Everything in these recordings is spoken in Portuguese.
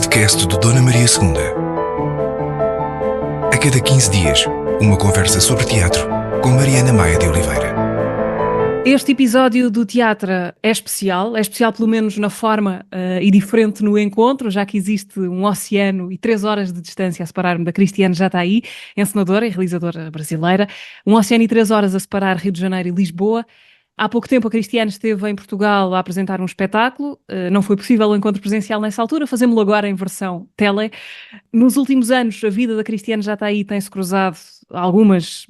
podcast do Dona Maria II. A cada 15 dias, uma conversa sobre teatro com Mariana Maia de Oliveira. Este episódio do Teatro é especial pelo menos na forma e diferente no encontro, já que existe um oceano e 3 horas de distância a separar-me da Cristiane Jatahy, encenadora e realizadora brasileira, um oceano e 3 horas a separar Rio de Janeiro e Lisboa. Há pouco tempo a Cristiane esteve em Portugal a apresentar um espetáculo, não foi possível o encontro presencial nessa altura, fazemos-lo agora em versão tele. Nos últimos anos, a vida da Cristiane Jatahy tem-se cruzado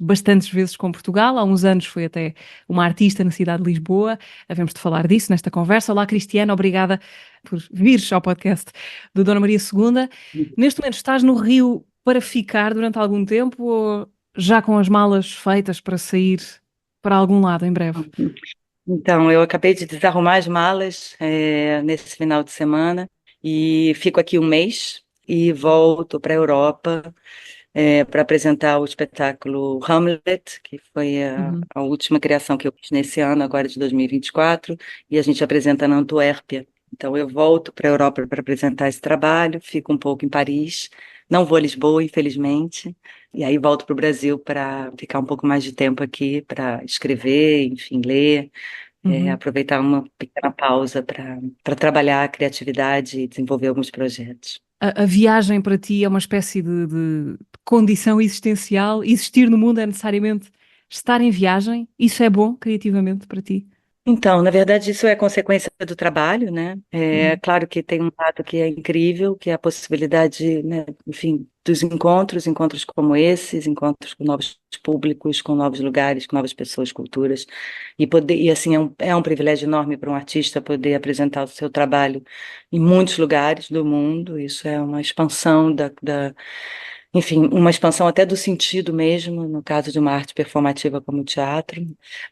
bastantes vezes com Portugal. Há uns anos foi até uma artista na cidade de Lisboa. Havemos de falar disso nesta conversa. Olá, Cristiane, obrigada por vires ao podcast do Dona Maria II. Neste momento estás no Rio para ficar durante algum tempo ou já com as malas feitas para sair para algum lado em breve? Então, eu acabei de desarrumar as malas nesse final de semana e fico aqui um mês e volto para a Europa para apresentar o espetáculo Hamlet, que foi a última criação que eu fiz nesse ano, agora de 2024, e a gente apresenta na Antuérpia. Então, eu volto para a Europa para apresentar esse trabalho, fico um pouco em Paris, não vou a Lisboa, infelizmente, e aí volto para o Brasil para ficar um pouco mais de tempo aqui, para escrever, enfim, ler, aproveitar uma pequena pausa para trabalhar a criatividade e desenvolver alguns projetos. A viagem para ti é uma espécie de condição existencial? Existir no mundo é necessariamente estar em viagem? Isso é bom criativamente para ti? Então, na verdade, isso é consequência do trabalho, né? É claro que tem um lado que é incrível, que é a possibilidade, né, enfim, dos encontros como esses, encontros com novos públicos, com novos lugares, com novas pessoas, culturas, e assim, é um privilégio enorme para um artista poder apresentar o seu trabalho em muitos lugares do mundo. Isso é uma expansão enfim, uma expansão até do sentido mesmo, no caso de uma arte performativa como o teatro,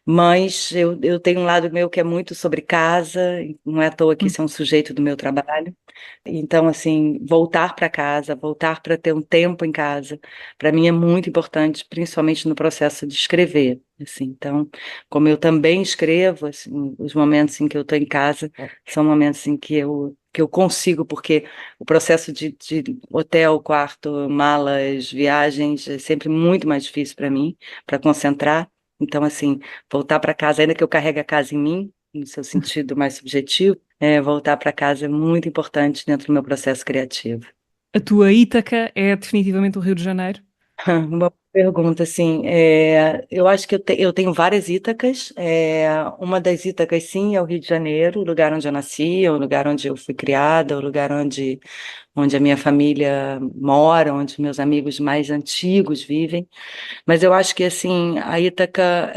mas eu tenho um lado meu que é muito sobre casa, não é à toa que isso é um sujeito do meu trabalho, então, assim, voltar para casa, voltar para ter um tempo em casa, para mim é muito importante, principalmente no processo de escrever, assim, então, como eu também escrevo, assim, os momentos em que eu estou em casa são momentos em que eu consigo, porque o processo de hotel, quarto, malas, viagens é sempre muito mais difícil para mim, para concentrar. Então, assim, voltar para casa, ainda que eu carregue a casa em mim, no seu sentido mais subjetivo, voltar para casa é muito importante dentro do meu processo criativo. A tua Ítaca é definitivamente o Rio de Janeiro? Uma pergunta, assim, eu acho que eu tenho várias Ítacas, uma das Ítacas, sim, é o Rio de Janeiro, o lugar onde eu nasci, é o lugar onde eu fui criada, o lugar onde a minha família mora, onde meus amigos mais antigos vivem, mas eu acho que, assim, a Ítaca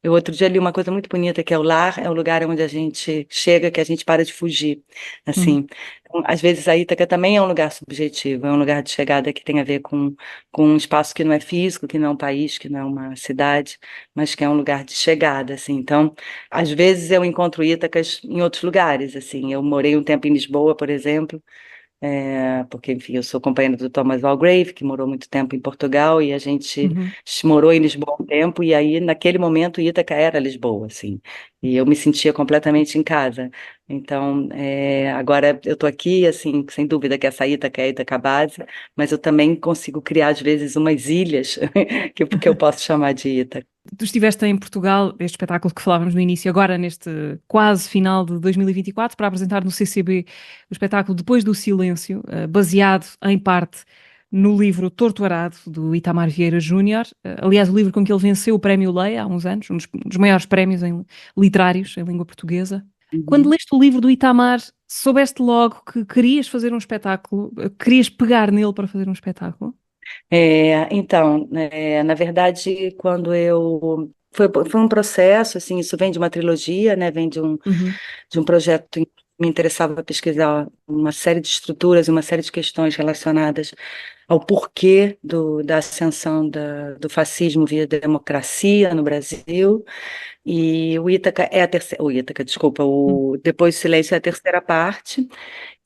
eu outro dia li uma coisa muito bonita, que é o lar, é o lugar onde a gente chega, que a gente para de fugir, assim. Então, às vezes a Ítaca também é um lugar subjetivo, é um lugar de chegada que tem a ver com um espaço que não é físico, que não é um país, que não é uma cidade, mas que é um lugar de chegada, assim. Então, às vezes eu encontro Ítacas em outros lugares, assim. Eu morei um tempo em Lisboa, por exemplo, porque, enfim, eu sou companheira do Thomas Walgrave, que morou muito tempo em Portugal, e a gente morou em Lisboa um tempo, e aí, naquele momento, Ítaca era Lisboa, assim, e eu me sentia completamente em casa. Então, agora eu estou aqui, assim, sem dúvida que essa Ítaca é a Ítaca base, mas eu também consigo criar, às vezes, umas ilhas que eu posso chamar de Ítaca. Tu estiveste em Portugal, este espetáculo que falávamos no início, agora neste quase final de 2024, para apresentar no CCB o espetáculo Depois do Silêncio, baseado em parte no livro Torto Arado, do Itamar Vieira Júnior. Aliás, o livro com que ele venceu o Prémio Leia há uns anos, um dos maiores prémios literários em língua portuguesa. Quando leste o livro do Itamar, soubeste logo que querias fazer um espetáculo, querias pegar nele para fazer um espetáculo? Então, na verdade, quando eu... Foi um processo, assim, isso vem de uma trilogia, né, vem de um projeto em que me interessava pesquisar uma série de estruturas e uma série de questões relacionadas ao porquê da ascensão do fascismo via democracia no Brasil, e o Ítaca é a terceira, o Ítaca, desculpa, o Depois do Silêncio é a terceira parte,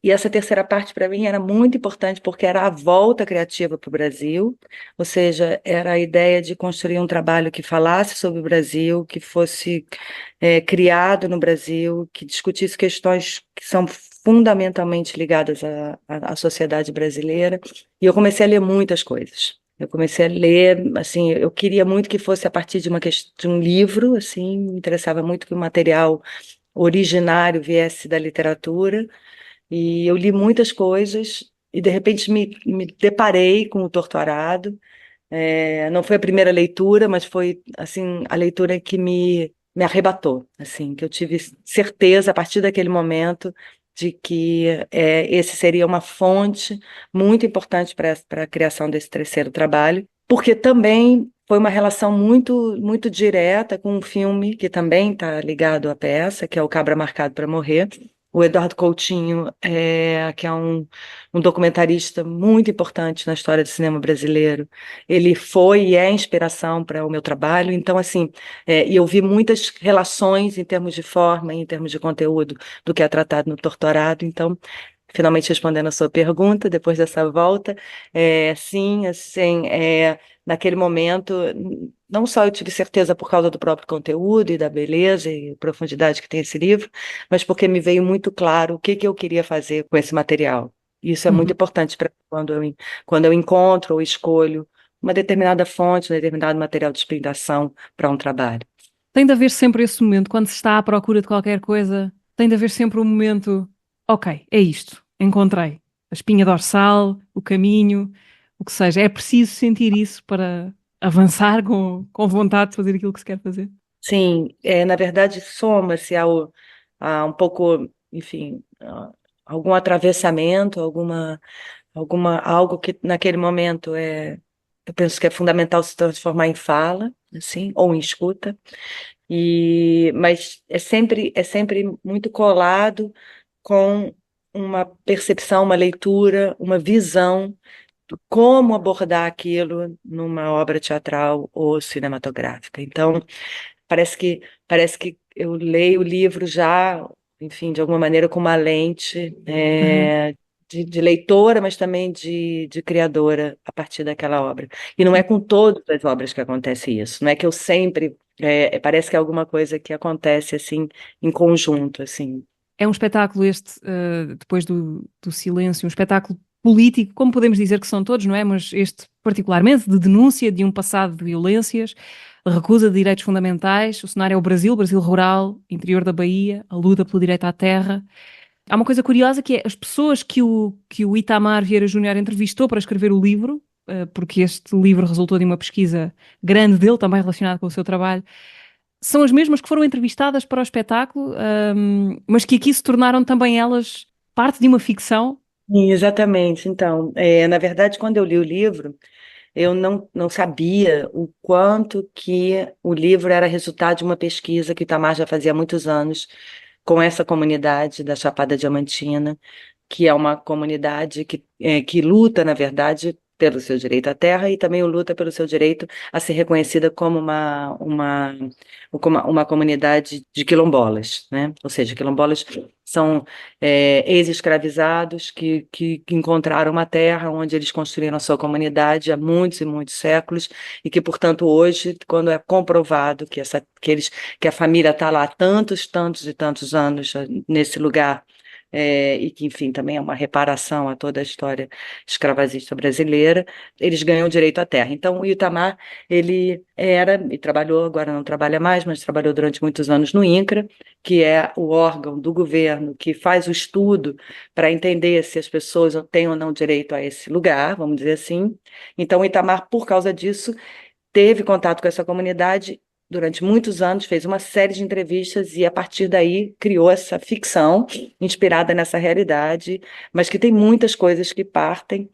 E essa terceira parte, para mim, era muito importante porque era a volta criativa para o Brasil, ou seja, era a ideia de construir um trabalho que falasse sobre o Brasil, que fosse criado no Brasil, que discutisse questões que são fundamentalmente ligadas à sociedade brasileira. E eu comecei a ler muitas coisas. Eu comecei a ler, assim, eu queria muito que fosse a partir de um livro, assim, me interessava muito que o material originário viesse da literatura. E eu li muitas coisas e, de repente, me deparei com o Torto Arado. Não foi a primeira leitura, mas foi assim a leitura que me arrebatou, assim, que eu tive certeza a partir daquele momento de que esse seria uma fonte muito importante para a criação desse terceiro trabalho, porque também foi uma relação muito direta com um filme que também está ligado à peça, que é O Cabra Marcado para Morrer. O Eduardo Coutinho, que é um documentarista muito importante na história do cinema brasileiro, ele foi e é inspiração para o meu trabalho. Então, assim, e eu vi muitas relações em termos de forma, em termos de conteúdo, do que é tratado no Torturado. Então, finalmente respondendo a sua pergunta, depois dessa volta, sim, assim, naquele momento, não só eu tive certeza por causa do próprio conteúdo e da beleza e profundidade que tem esse livro, mas porque me veio muito claro o que que eu queria fazer com esse material. Isso é muito Uhum. importante para quando eu encontro ou escolho uma determinada fonte, um determinado material de inspiração para um trabalho. Tem de haver sempre esse momento, quando se está à procura de qualquer coisa, tem de haver sempre um momento, ok, é isto, encontrei. A espinha dorsal, o caminho, o que seja. É preciso sentir isso para avançar com vontade de fazer aquilo que se quer fazer. Sim, na verdade, soma-se a um pouco, enfim, algum atravessamento, algo que naquele momento eu penso que é fundamental se transformar em fala, assim, ou em escuta, mas é sempre muito colado com uma percepção, uma leitura, uma visão de como abordar aquilo numa obra teatral ou cinematográfica. Então, parece que eu leio o livro já, enfim, de alguma maneira com uma lente Uhum. de leitora, mas também de criadora a partir daquela obra. E não é com todas as obras que acontece isso. Não é que eu sempre parece que é alguma coisa que acontece assim em conjunto, assim. É um espetáculo este, depois do silêncio, um espetáculo político, como podemos dizer que são todos, não é? Mas este particularmente de denúncia de um passado de violências, recusa de direitos fundamentais. O cenário é o Brasil, Brasil rural, interior da Bahia, a luta pelo direito à terra. Há uma coisa curiosa que é as pessoas que o Itamar Vieira Júnior entrevistou para escrever o livro, porque este livro resultou de uma pesquisa grande dele, também relacionada com o seu trabalho, são as mesmas que foram entrevistadas para o espetáculo, mas que aqui se tornaram também elas parte de uma ficção. Sim, exatamente. Então, na verdade, quando eu li o livro, eu não sabia o quanto que o livro era resultado de uma pesquisa que o Itamar já fazia há muitos anos com essa comunidade da Chapada Diamantina, que é uma comunidade que luta, na verdade, pelo seu direito à terra e também luta pelo seu direito a ser reconhecida como uma comunidade de quilombolas, né? Ou seja, quilombolas são ex-escravizados que encontraram uma terra onde eles construíram a sua comunidade há muitos e muitos séculos e que, portanto, hoje, quando é comprovado que a família está lá há tantos, tantos e tantos anos nesse lugar, e que, enfim, também é uma reparação a toda a história escravagista brasileira, eles ganham direito à terra. Então, o Itamar, ele era, e trabalhou, agora não trabalha mais, mas trabalhou durante muitos anos no INCRA, que é o órgão do governo que faz o estudo para entender se as pessoas têm ou não direito a esse lugar, vamos dizer assim. Então, o Itamar, por causa disso, teve contato com essa comunidade durante muitos anos, fez uma série de entrevistas e, a partir daí, criou essa ficção inspirada nessa realidade, mas que tem muitas coisas que partem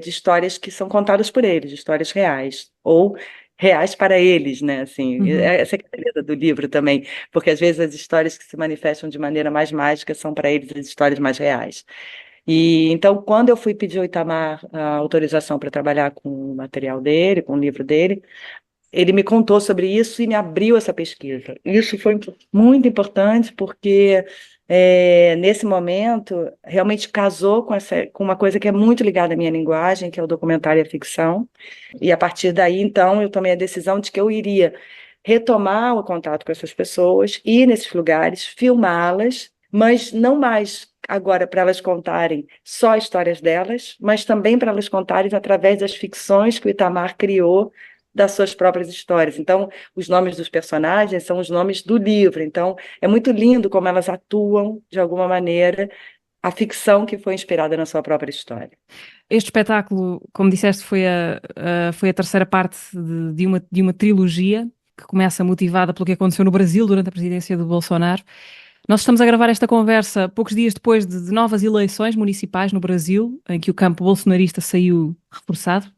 de histórias que são contadas por eles, de histórias reais, ou reais para eles, né? Assim, Uhum. essa é a beleza do livro também, porque às vezes as histórias que se manifestam de maneira mais mágica são para eles as histórias mais reais. E então, quando eu fui pedir ao Itamar a autorização para trabalhar com o material dele, com o livro dele, ele me contou sobre isso e me abriu essa pesquisa. Isso foi muito importante porque nesse momento, realmente casou com uma coisa que é muito ligada à minha linguagem, que é o documentário e a ficção. E a partir daí, então, eu tomei a decisão de que eu iria retomar o contato com essas pessoas, ir nesses lugares, filmá-las, mas não mais agora para elas contarem só as histórias delas, mas também para elas contarem através das ficções que o Itamar criou das suas próprias histórias. Então, os nomes dos personagens são os nomes do livro. Então, é muito lindo como elas atuam, de alguma maneira, a ficção que foi inspirada na sua própria história. Este espetáculo, como disseste, foi a terceira parte de uma trilogia que começa motivada pelo que aconteceu no Brasil durante a presidência do Bolsonaro. Nós estamos a gravar esta conversa poucos dias depois de novas eleições municipais no Brasil, em que o campo bolsonarista saiu reforçado.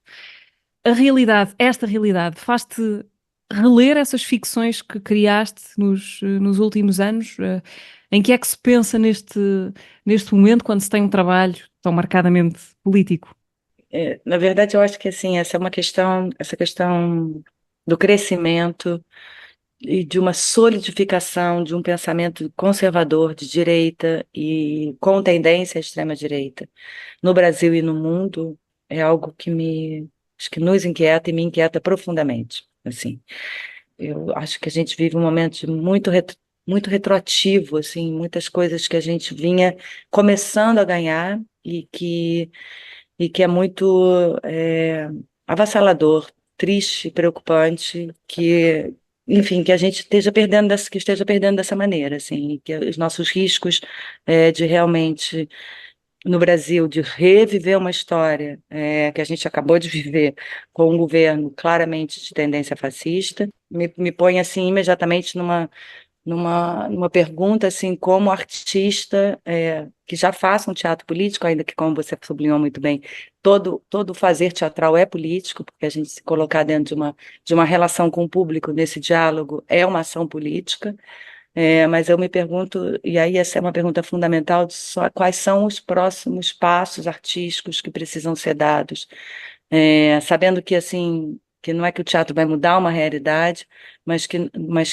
Esta realidade, faz-te reler essas ficções que criaste nos últimos anos? Em que é que se pensa neste momento, quando se tem um trabalho tão marcadamente político? Na verdade, eu acho que assim, essa questão do crescimento e de uma solidificação de um pensamento conservador de direita e com tendência à extrema-direita no Brasil e no mundo é algo acho que nos inquieta e me inquieta profundamente. Assim, eu acho que a gente vive um momento de muito retroativo, assim, muitas coisas que a gente vinha começando a ganhar e que é muito avassalador, triste, preocupante, enfim, que a gente esteja perdendo dessa maneira, assim, que os nossos riscos de realmente no Brasil de reviver uma história que a gente acabou de viver com um governo claramente de tendência fascista, me põe assim imediatamente numa pergunta assim, como artista que já faça um teatro político, ainda que, como você sublinhou muito bem, todo fazer teatral é político, porque a gente se colocar dentro de uma relação com o público nesse diálogo é uma ação política. Mas eu me pergunto, e aí essa é uma pergunta fundamental, quais são os próximos passos artísticos que precisam ser dados, sabendo que assim que não é que o teatro vai mudar uma realidade, mas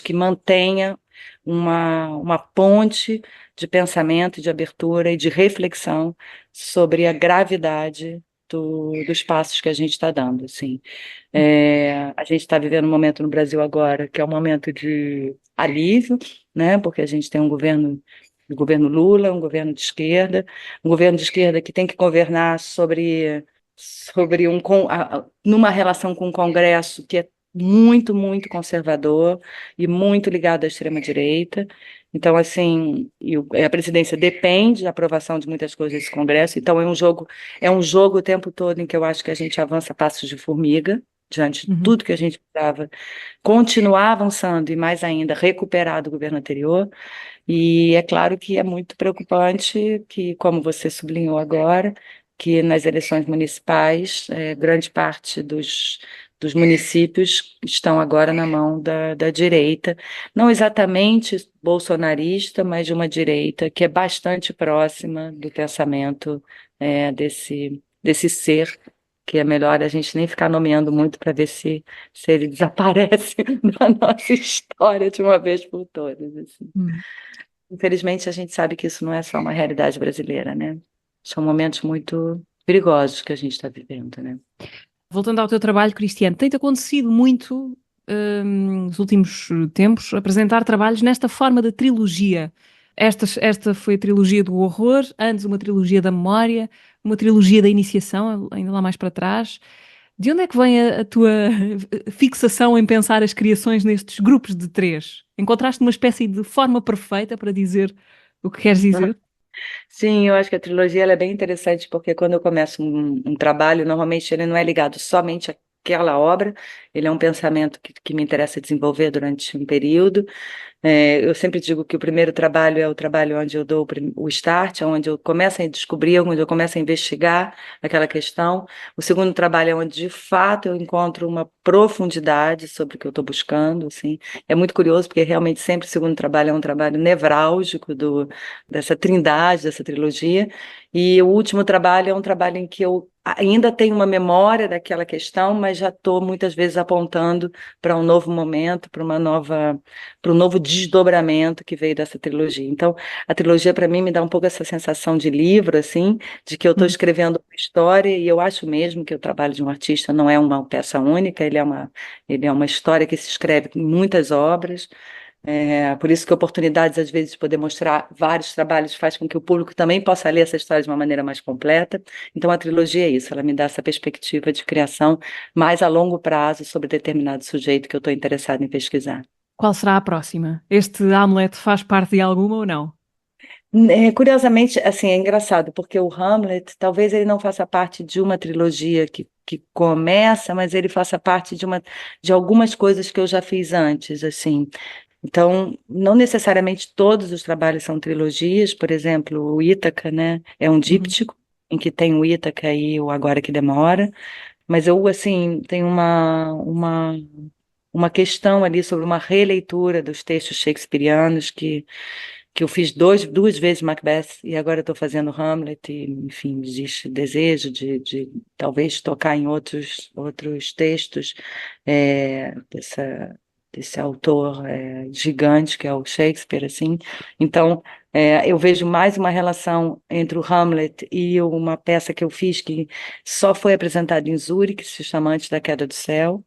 que mantenha uma ponte de pensamento, de abertura e de reflexão sobre a gravidade dos passos que a gente está dando, assim. A gente está vivendo um momento no Brasil agora que é um momento de alívio, né? Porque a gente tem o governo Lula, um governo de esquerda que tem que governar numa relação com o Congresso que é muito, muito conservador e muito ligado à extrema-direita. Então, assim, a presidência depende da aprovação de muitas coisas desse Congresso. Então, é um jogo o tempo todo em que eu acho que a gente avança a passos de formiga, diante de tudo que a gente precisava continuar avançando e, mais ainda, recuperar do governo anterior. E é claro que é muito preocupante que, como você sublinhou agora, que nas eleições municipais, grande parte dos municípios estão agora na mão da direita, não exatamente bolsonarista, mas de uma direita que é bastante próxima do pensamento desse ser, que é melhor a gente nem ficar nomeando muito para ver se ele desaparece da nossa história de uma vez por todas. Assim. Infelizmente, a gente sabe que isso não é só uma realidade brasileira, né? São momentos muito perigosos que a gente está vivendo, né? Voltando ao teu trabalho, Cristiano, tem-te acontecido muito, nos últimos tempos, apresentar trabalhos nesta forma de trilogia. Esta foi a trilogia do horror, antes uma trilogia da memória, uma trilogia da iniciação, ainda lá mais para trás. De onde é que vem a tua fixação em pensar as criações nestes grupos de três? Encontraste uma espécie de forma perfeita para dizer o que queres dizer? Sim, eu acho que a trilogia ela é bem interessante porque quando eu começo um trabalho, normalmente ele não é ligado somente àquela obra, ele é um pensamento que me interessa desenvolver durante um período. Eu sempre digo que o primeiro trabalho é o trabalho onde eu dou o start, onde eu começo a descobrir, onde eu começo a investigar aquela questão. O segundo trabalho é onde, de fato, eu encontro uma profundidade sobre o que eu estou buscando. Assim. É muito curioso, porque realmente sempre o segundo trabalho é um trabalho nevrálgico dessa trindade, dessa trilogia. E o último trabalho é um trabalho em que eu ainda tenho uma memória daquela questão, mas já estou muitas vezes apontando para um novo momento, para um novo desdobramento que veio dessa trilogia. Então, a trilogia, para mim, me dá um pouco essa sensação de livro, assim, de que eu estou escrevendo uma história, e eu acho mesmo que o trabalho de um artista não é uma peça única, ele é uma história que se escreve em muitas obras. Por isso que oportunidades, às vezes, de poder mostrar vários trabalhos faz com que o público também possa ler essa história de uma maneira mais completa. Então, a trilogia é isso, ela me dá essa perspectiva de criação mais a longo prazo sobre determinado sujeito que eu estou interessada em pesquisar. Qual será a próxima? Este Hamlet faz parte de alguma ou não? Curiosamente, assim, é engraçado, porque o Hamlet, talvez ele não faça parte de uma trilogia que começa, mas ele faça parte de algumas coisas que eu já fiz antes, assim. Então, não necessariamente todos os trabalhos são trilogias, por exemplo, o Ítaca, né, é um Uhum. díptico, em que tem o Ítaca e o Agora que Demora, mas eu, assim, tenho uma questão ali sobre uma releitura dos textos shakespearianos que eu fiz duas vezes Macbeth e agora estou fazendo Hamlet e, enfim, existe desejo de talvez tocar em outros textos desse autor gigante que é o Shakespeare, assim. Então, eu vejo mais uma relação entre o Hamlet e uma peça que eu fiz que só foi apresentada em Zurique, que se chama Antes da Queda do Céu,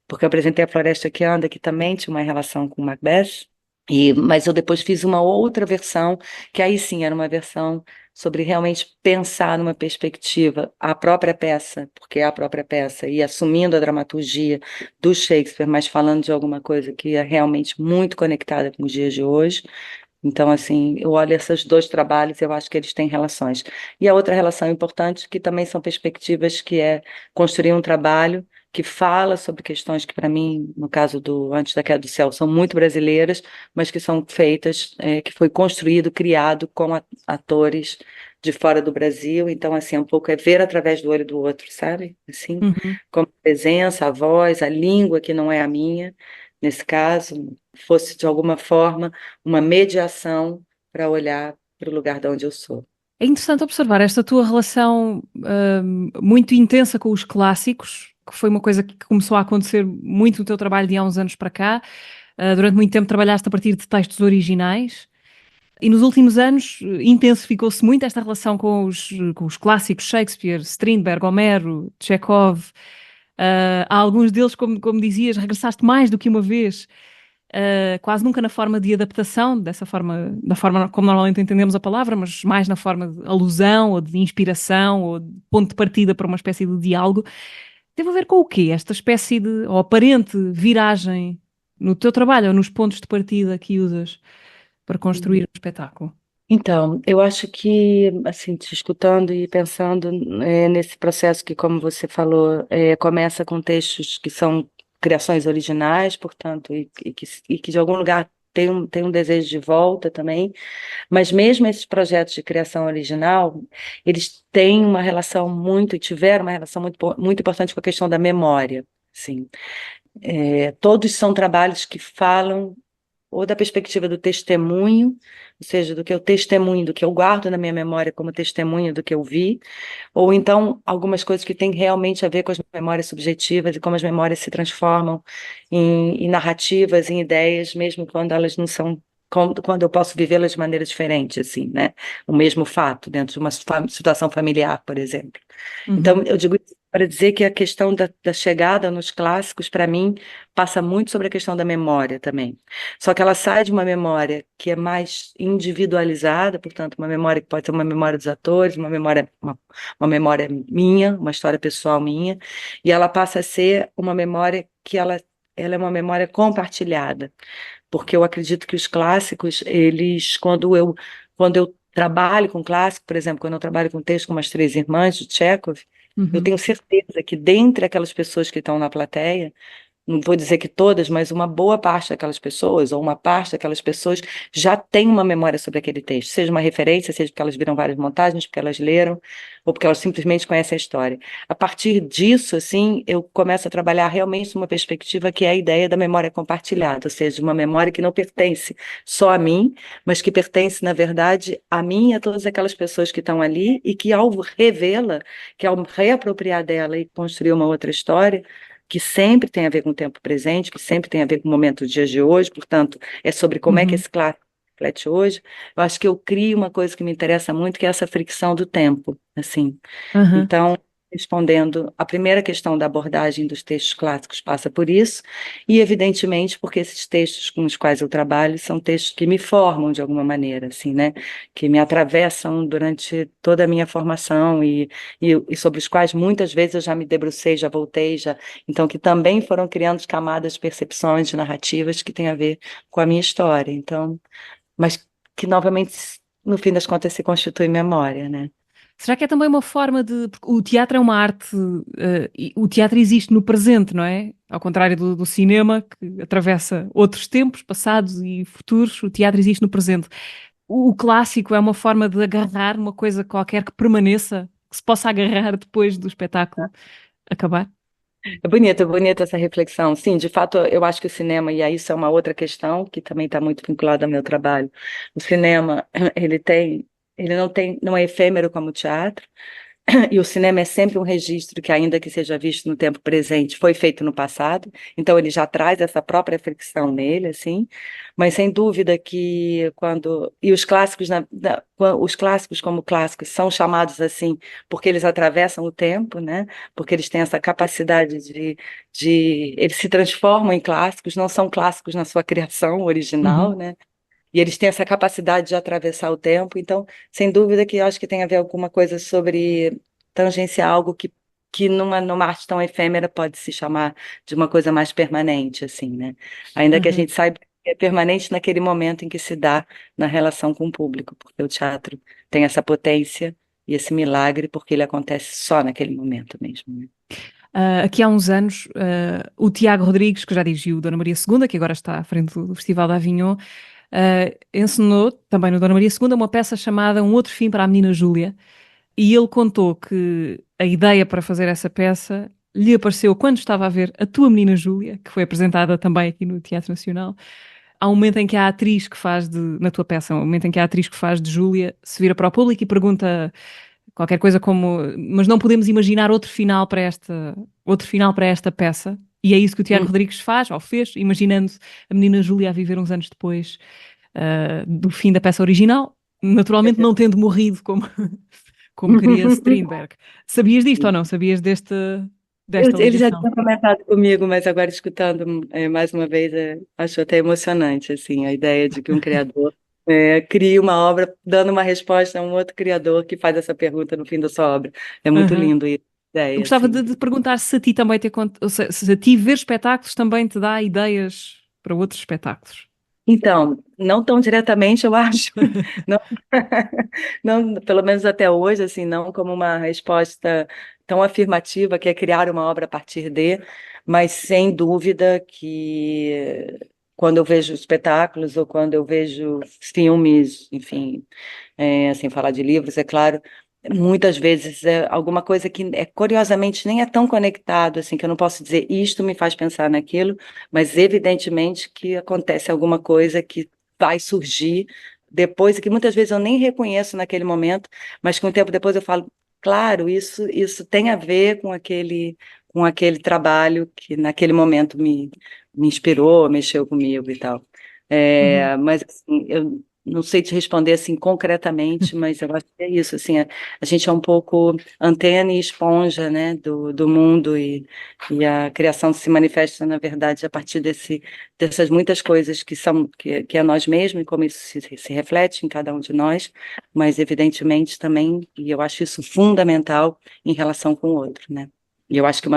porque eu apresentei A Floresta que Anda, que também tinha uma relação com Macbeth. Mas eu depois fiz uma outra versão, que aí sim era uma versão sobre realmente pensar numa perspectiva a própria peça, porque é a própria peça, e assumindo a dramaturgia do Shakespeare, mas falando de alguma coisa que é realmente muito conectada com os dias de hoje. Então, assim, eu olho esses dois trabalhos e eu acho que eles têm relações. E a outra relação importante, que também são perspectivas, que é construir um trabalho que fala sobre questões que, para mim, no caso do Antes da Queda do Céu, são muito brasileiras, mas que são feitas, que foi construído, criado com atores de fora do Brasil. Então, assim, um pouco é ver através do olho do outro, sabe? Assim, Uhum. como a presença, a voz, a língua que não é a minha, nesse caso, fosse de alguma forma uma mediação para olhar para o lugar de onde eu sou. É interessante observar esta tua relação muito intensa com os clássicos, que foi uma coisa que começou a acontecer muito no teu trabalho de há uns anos para cá. Durante muito tempo trabalhaste a partir de textos originais e nos últimos anos intensificou-se muito esta relação com os clássicos Shakespeare, Strindberg, Homero, Chekhov. Há alguns deles, como dizias, regressaste mais do que uma vez. Quase nunca na forma de adaptação, dessa forma, da forma como normalmente entendemos a palavra, mas mais na forma de alusão, ou de inspiração, ou de ponto de partida para uma espécie de diálogo. Teve a ver com o quê? Esta espécie de, ou aparente viragem no teu trabalho, ou nos pontos de partida que usas para construir um espetáculo? Então, eu acho que, assim, te escutando e pensando nesse processo que, como você falou, começa com textos que são criações originais, portanto, e que de algum lugar tem um desejo de volta também, mas mesmo esses projetos de criação original, eles têm uma relação muito, e tiveram uma relação muito importante com a questão da memória, sim. Todos são trabalhos que falam ou da perspectiva do testemunho, ou seja, do que eu testemunho, do que eu guardo na minha memória como testemunho do que eu vi, ou então algumas coisas que têm realmente a ver com as memórias subjetivas e como as memórias se transformam em narrativas, em ideias, mesmo quando elas não são, quando eu posso vivê-las de maneira diferente, assim, né? O mesmo fato, dentro de uma situação familiar, por exemplo. Então, Uhum. eu digo isso para dizer que a questão da chegada nos clássicos, para mim, passa muito sobre a questão da memória também. Só que ela sai de uma memória que é mais individualizada, portanto, uma memória que pode ser uma memória dos atores, uma memória minha, uma história pessoal minha, e ela passa a ser uma memória que ela é uma memória compartilhada, porque eu acredito que os clássicos, eles, quando eu trabalho com clássico, por exemplo, quando eu trabalho com texto como As Três Irmãs, de Chekhov, eu Uhum. tenho certeza que dentre aquelas pessoas que estão na plateia, não vou dizer que todas, mas uma boa parte daquelas pessoas, ou uma parte daquelas pessoas, já tem uma memória sobre aquele texto, seja uma referência, seja porque elas viram várias montagens, porque elas leram, ou porque elas simplesmente conhecem a história. A partir disso, assim, eu começo a trabalhar realmente numa perspectiva que é a ideia da memória compartilhada, ou seja, uma memória que não pertence só a mim, mas que pertence, na verdade, a mim e a todas aquelas pessoas que estão ali, e que ao revê-la, que ao reapropriar dela e construir uma outra história, que sempre tem a ver com o tempo presente, que sempre tem a ver com o momento dos dias de hoje, portanto, é sobre como é que Uhum, esse clássico reflete hoje. Eu acho que eu crio uma coisa que me interessa muito, que é essa fricção do tempo, assim. aham. Então, respondendo, a primeira questão da abordagem dos textos clássicos passa por isso, e evidentemente porque esses textos com os quais eu trabalho são textos que me formam de alguma maneira, assim, né? Que me atravessam durante toda a minha formação e sobre os quais muitas vezes eu já me debrucei, já voltei, já, então que também foram criando camadas, percepções, narrativas que têm a ver com a minha história. Então, mas que novamente, no fim das contas, se constitui memória, né? Será que é também uma forma de. Porque o teatro é uma arte. E o teatro existe no presente, não é? Ao contrário do cinema, que atravessa outros tempos, passados e futuros, o teatro existe no presente. O clássico é uma forma de agarrar uma coisa qualquer que permaneça, que se possa agarrar depois do espetáculo acabar. É bonita essa reflexão. Sim, de fato, eu acho que o cinema, e aí isso é uma outra questão que também está muito vinculada ao meu trabalho. O cinema, ele não tem, não é efêmero como o teatro, e o cinema é sempre um registro que, ainda que seja visto no tempo presente, foi feito no passado. Então, ele já traz essa própria fricção nele, assim. Mas, sem dúvida que quando... E os clássicos, os clássicos como clássicos são chamados assim porque eles atravessam o tempo, né? Porque eles têm essa capacidade Eles se transformam em clássicos, não são clássicos na sua criação original, Uhum, né? E eles têm essa capacidade de atravessar o tempo, então, sem dúvida que eu acho que tem a ver alguma coisa sobre tangenciar algo que numa arte tão efêmera pode se chamar de uma coisa mais permanente, assim, né? Ainda que a uhum. gente saiba que é permanente naquele momento em que se dá na relação com o público, porque o teatro tem essa potência e esse milagre, porque ele acontece só naquele momento mesmo, né? Aqui há uns anos, o Tiago Rodrigues, que já dirigiu Dona Maria II, que agora está à frente do Festival de Avignon, encenou também no Dona Maria II uma peça chamada Um Outro Fim para a Menina Júlia. E ele contou que a ideia para fazer essa peça lhe apareceu quando estava a ver A Tua Menina Júlia, que foi apresentada também aqui no Teatro Nacional. Há um momento em que a atriz que faz na tua peça, há um momento em que a atriz que faz de Júlia se vira para o público e pergunta qualquer coisa como, mas não podemos imaginar outro final para esta peça. E é isso que o Tiago Hum. Rodrigues faz, ou fez, imaginando a menina Júlia a viver uns anos depois, do fim da peça original, naturalmente não tendo morrido como queria Strindberg. Sabias disto ou não? Sabias desta Ele já ligação? tinha comentado comigo, mas agora escutando mais uma vez, acho até emocionante, assim, a ideia de que um criador cria uma obra dando uma resposta a um outro criador que faz essa pergunta no fim da sua obra. É muito Aham. lindo isso, a Eu ideia, gostava assim. de perguntar se a ti também ou se a ti ver espetáculos também te dá ideias para outros espetáculos. Então, não tão diretamente, eu acho, não, não, pelo menos até hoje, assim, não como uma resposta tão afirmativa que é criar uma obra a partir de, mas sem dúvida que quando eu vejo espetáculos ou quando eu vejo filmes, enfim, sem falar de livros, é claro, muitas vezes é alguma coisa que curiosamente nem é tão conectado assim, que eu não posso dizer isto me faz pensar naquilo, mas evidentemente que acontece alguma coisa que vai surgir depois e que muitas vezes eu nem reconheço naquele momento, mas com o tempo depois eu falo, claro, isso tem a ver com aquele trabalho que naquele momento me inspirou, mexeu comigo e tal. Uhum. Mas assim, eu não sei te responder assim concretamente, mas eu acho que é isso, assim, a gente é um pouco antena e esponja, né, do mundo e a criação se manifesta, na verdade, a partir dessas muitas coisas que é nós mesmos e como isso se reflete em cada um de nós, mas evidentemente também, e eu acho isso fundamental em relação com o outro, né? E eu acho que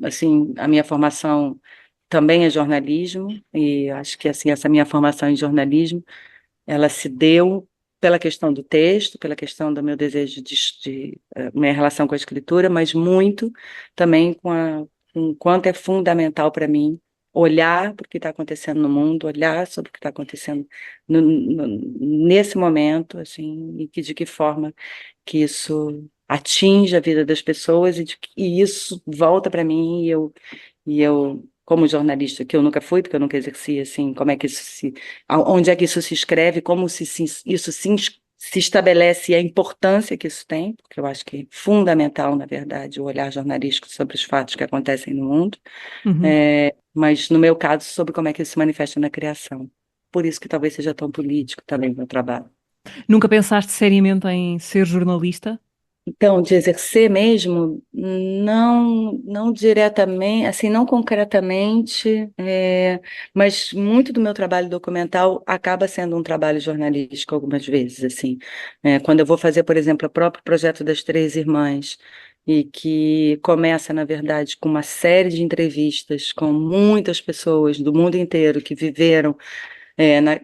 assim, a minha formação também é jornalismo, e acho que assim, essa minha formação em jornalismo ela se deu pela questão do texto, pela questão do meu desejo minha relação com a escritura, mas muito também com o quanto é fundamental para mim olhar para o que está acontecendo no mundo, olhar sobre o que está acontecendo nesse momento, assim, de que forma que isso atinge a vida das pessoas e isso volta para mim e eu como jornalista, que eu nunca fui, porque eu nunca exerci, assim, como é que onde é que isso se escreve, como isso se se estabelece a importância que isso tem, porque eu acho que é fundamental, na verdade, o olhar jornalístico sobre os fatos que acontecem no mundo, Uhum. mas no meu caso, sobre como é que isso se manifesta na criação. Por isso que talvez seja tão político também o meu trabalho. Nunca pensaste seriamente em ser jornalista? Então, de exercer mesmo, não diretamente, assim, não concretamente, mas muito do meu trabalho documental acaba sendo um trabalho jornalístico algumas vezes, assim. Quando eu vou fazer, por exemplo, o próprio projeto das Três Irmãs, e que começa, na verdade, com uma série de entrevistas com muitas pessoas do mundo inteiro que viveram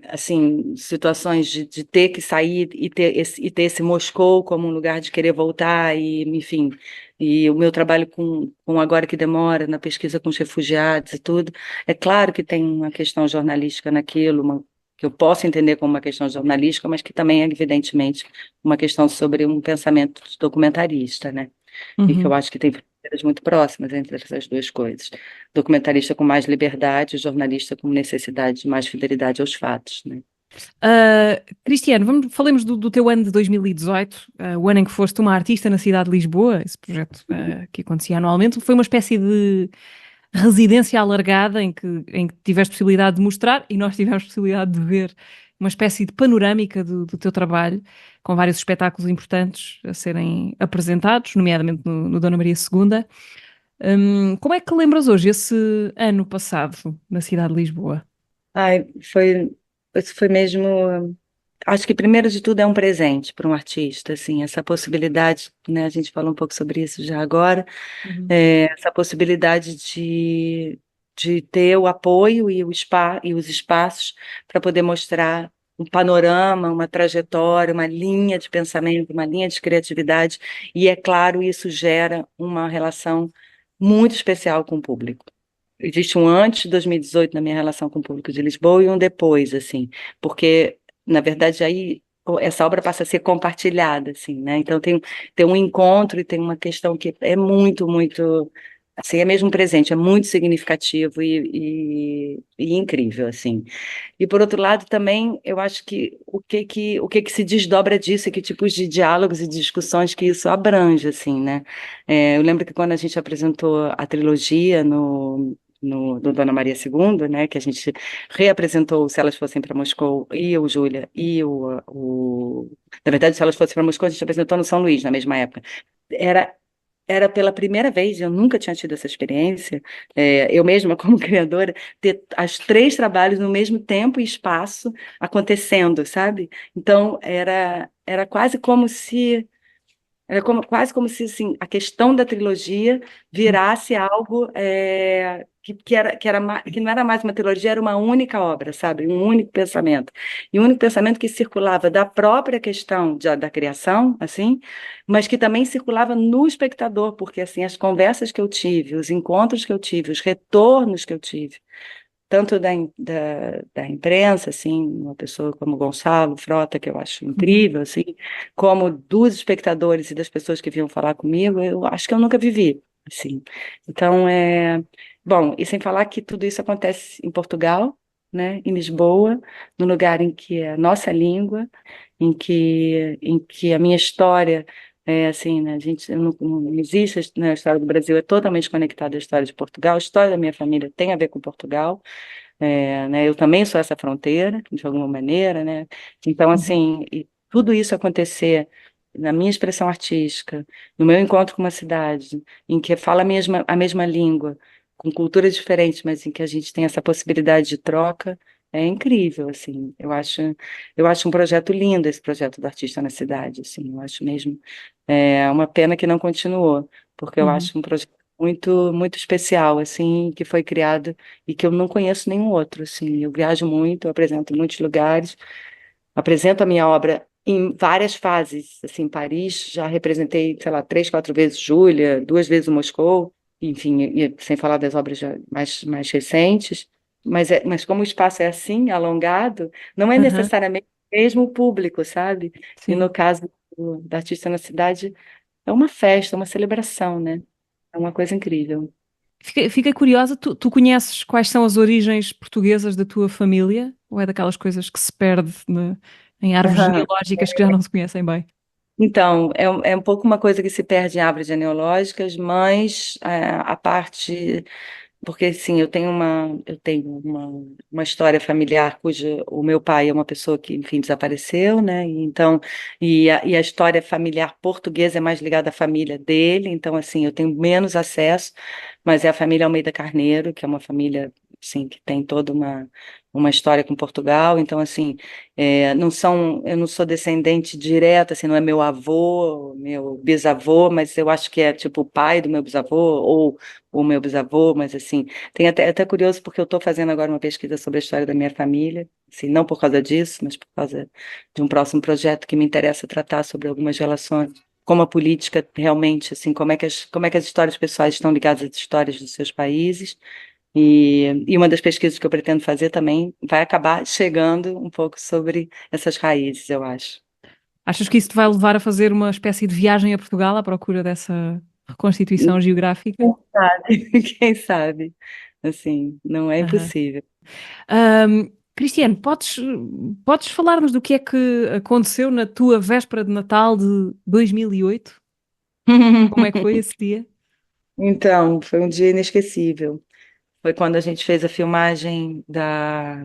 assim, situações de ter que sair e ter esse Moscou como um lugar de querer voltar, e, enfim, e o meu trabalho com Agora que Demora, na pesquisa com os refugiados e tudo, é claro que tem uma questão jornalística naquilo, que eu posso entender como uma questão jornalística, mas que também é, evidentemente, uma questão sobre um pensamento de documentarista, né? E que eu Uhum. acho que tem fronteiras muito próximas entre essas duas coisas. Documentarista com mais liberdade, jornalista com necessidade de mais fidelidade aos fatos, né? Cristiano, falemos do teu ano de 2018, o ano em que foste uma artista na cidade de Lisboa, esse projeto que acontecia anualmente. Foi uma espécie de residência alargada em que tiveste possibilidade de mostrar e nós tivemos possibilidade de ver uma espécie de panorâmica do teu trabalho, com vários espetáculos importantes a serem apresentados, nomeadamente no Dona Maria II. Como é que lembras hoje esse ano passado na cidade de Lisboa? Ai, isso foi mesmo. Acho que primeiro de tudo é um presente para um artista, assim, essa possibilidade, né? A gente falou um pouco sobre isso já agora, Uhum. essa possibilidade de ter o apoio e os espaços para poder mostrar um panorama, uma trajetória, uma linha de pensamento, uma linha de criatividade, e é claro, isso gera uma relação muito especial com o público. Existe um antes de 2018 na minha relação com o público de Lisboa e um depois, assim, porque, na verdade, aí essa obra passa a ser compartilhada, assim, né? Então tem um encontro e tem uma questão que é muito, assim, é mesmo presente, é muito significativo e incrível, assim. E por outro lado, também eu acho que o que que se desdobra disso e que tipos de diálogos e discussões que isso abrange, assim, né? Eu lembro que quando a gente apresentou a trilogia no Dona Maria II, né, que a gente reapresentou Se Elas Fossem para Moscou e o Júlia na verdade, Se Elas Fossem para Moscou, a gente apresentou no São Luís, na mesma época. Era era pela primeira vez, eu nunca tinha tido essa experiência, eu mesma, como criadora, ter os três trabalhos no mesmo tempo e espaço acontecendo, sabe? Então, era quase como se quase como se assim, a questão da trilogia virasse algo que não era mais uma trilogia, era uma única obra, sabe? Um único pensamento. E um único pensamento que circulava da própria questão da criação, assim, mas que também circulava no espectador, porque assim, as conversas que eu tive, os encontros que eu tive, os retornos que eu tive, tanto da imprensa, assim, uma pessoa como Gonçalo Frota, que eu acho Uhum. incrível, assim, como dos espectadores e das pessoas que vinham falar comigo, eu acho que eu nunca vivi, assim. Então, bom, e sem falar que tudo isso acontece em Portugal, né, em Lisboa, no lugar em que é a nossa língua, em que a minha história assim, né, a gente não existe, né, a história do Brasil é totalmente conectada à história de Portugal, a história da minha família tem a ver com Portugal, né, eu também sou essa fronteira, de alguma maneira, né? Então, Uhum. assim, e tudo isso acontecer na minha expressão artística, no meu encontro com uma cidade, em que fala a mesma língua, com culturas diferentes, mas em que a gente tem essa possibilidade de troca, é incrível, assim. Eu acho um projeto lindo esse projeto do Artista na Cidade, assim. Eu acho mesmo uma pena que não continuou, porque eu Uhum. acho um projeto muito especial, assim, que foi criado e que eu não conheço nenhum outro, assim. Eu viajo muito, eu apresento em muitos lugares, apresento a minha obra em várias fases, assim, Paris, já representei, sei lá, 3, 4 vezes Júlia, 2 vezes o Moscou, enfim, sem falar das obras já mais recentes, mas como o espaço é assim, alongado, não é Aham. necessariamente o mesmo público, sabe? E no Sim. caso da Artista na Cidade, é uma festa, uma celebração, né? É uma coisa incrível. Fiquei curiosa, tu conheces quais são as origens portuguesas da tua família? Ou é daquelas coisas que se perde em árvores Aham. genealógicas que já não se conhecem bem. Então, é um pouco uma coisa que se perde em árvores genealógicas, mas a parte. Porque, sim, eu tenho uma história familiar cuja o meu pai é uma pessoa que, enfim, desapareceu, né? E então, e a história familiar portuguesa é mais ligada à família dele, então, assim, eu tenho menos acesso, mas é a família Almeida Carneiro, que é uma família, assim, que tem toda uma história com Portugal, então, assim, eu não sou descendente direta, assim, não é meu avô, meu bisavô, mas eu acho que é, tipo, o pai do meu bisavô, ou o meu bisavô, mas assim, tem até curioso porque eu estou fazendo agora uma pesquisa sobre a história da minha família, assim, não por causa disso, mas por causa de um próximo projeto que me interessa tratar sobre algumas relações, como a política realmente, assim, como é que as histórias pessoais estão ligadas às histórias dos seus países, e uma das pesquisas que eu pretendo fazer também vai acabar chegando um pouco sobre essas raízes, eu acho. Achas que isso te vai levar a fazer uma espécie de viagem a Portugal à procura dessa reconstituição geográfica? Quem sabe? Quem sabe? Assim, não é Aham. impossível. Cristiano, podes falar-nos do que é que aconteceu na tua véspera de Natal de 2008? Como é que foi esse dia? Então, foi um dia inesquecível. Foi quando a gente fez a filmagem